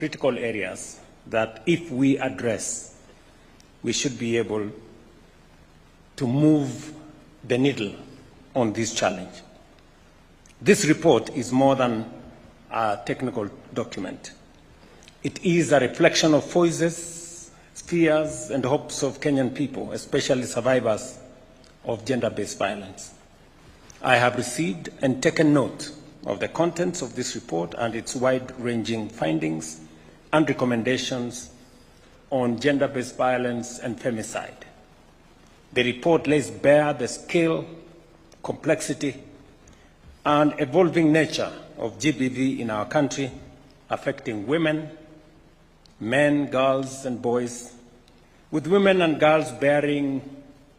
critical areas that if we address, we should be able to move the needle on this challenge. This report is more than a technical document. It is a reflection of voices, fears, and hopes of Kenyan people, especially survivors of gender-based violence. I have received and taken note of the contents of this report and its wide-ranging findings and recommendations on gender-based violence and femicide. The report lays bare the scale, complexity, and evolving nature of GBV in our country, affecting women, men, girls, and boys, with women and girls bearing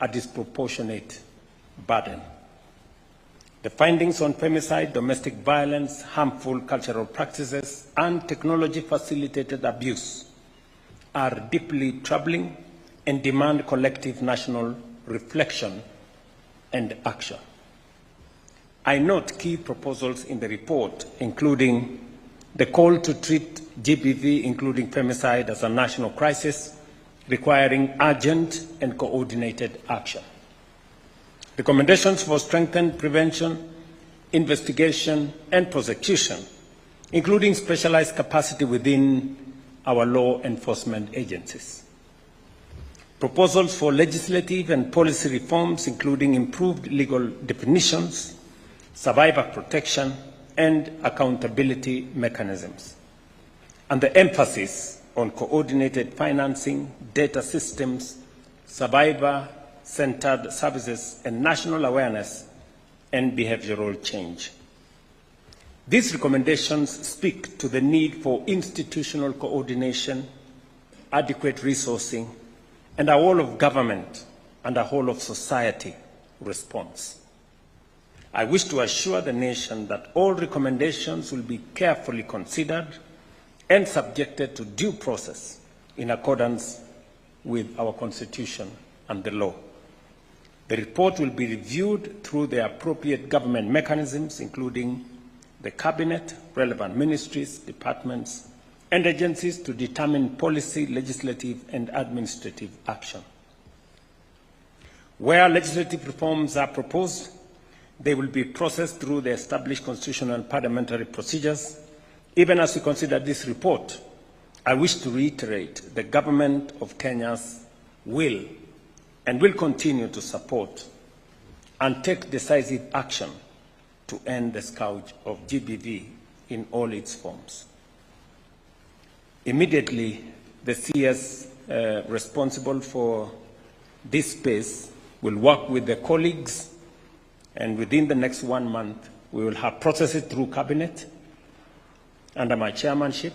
a disproportionate burden. The findings on femicide, domestic violence, harmful cultural practices, and technology-facilitated abuse are deeply troubling and demand collective national reflection and action. I note key proposals in the report, including the call to treat GBV, including femicide, as a national crisis, requiring urgent and coordinated action. Recommendations for strengthened prevention, investigation, and prosecution, including specialized capacity within our law enforcement agencies. Proposals for legislative and policy reforms, including improved legal definitions, survivor protection, and accountability mechanisms. And the emphasis on coordinated financing, data systems, survivor-centered services, and national awareness and behavioral change. These recommendations speak to the need for institutional coordination, adequate resourcing, and a whole of government and a whole of society response. I wish to assure the nation that all recommendations will be carefully considered and subjected to due process in accordance with our Constitution and the law. The report will be reviewed through the appropriate government mechanisms, including the Cabinet, relevant ministries, departments, and agencies to determine policy, legislative, and administrative action. Where legislative reforms are proposed, they will be processed through the established constitutional and parliamentary procedures. Even as we consider this report, I wish to reiterate the Government of Kenya's will and will continue to support and take decisive action to end the scourge of GBV in all its forms. Immediately, the CS responsible for this space will work with the colleagues, and within the next 1 month, we will have processed it through Cabinet under my chairmanship,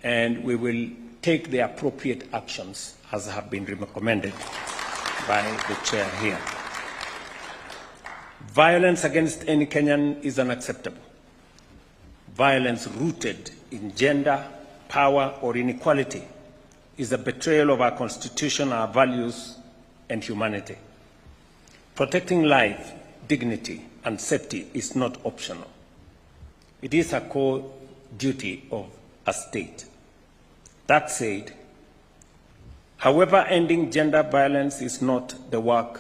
and we will take the appropriate actions as have been recommended by the chair here. Violence against any Kenyan is unacceptable. Violence rooted in gender, power, or inequality is a betrayal of our Constitution, our values, and humanity. Protecting life, dignity, and safety is not optional. It is a core duty of a state. That said, however, ending gender violence is not the work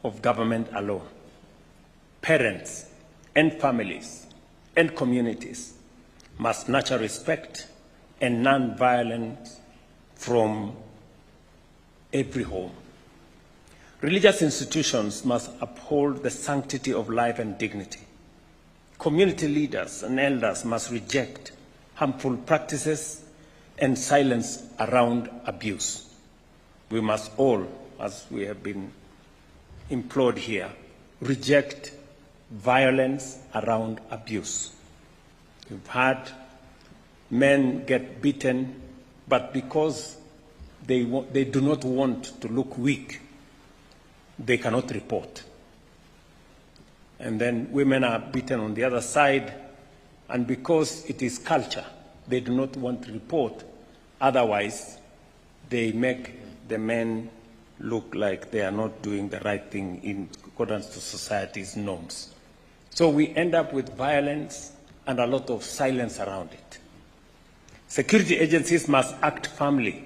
of government alone. Parents and families and communities must nurture respect and non-violence from every home. Religious institutions must uphold the sanctity of life and dignity. Community leaders and elders must reject harmful practices and silence around abuse. We must all, as we have been implored here, reject violence around abuse. We've had men get beaten, but because they do not want to look weak, they cannot report. And then women are beaten on the other side, and because it is culture, they do not want to report. Otherwise, they make the men look like they are not doing the right thing in accordance to society's norms. So we end up with violence and a lot of silence around it. Security agencies must act firmly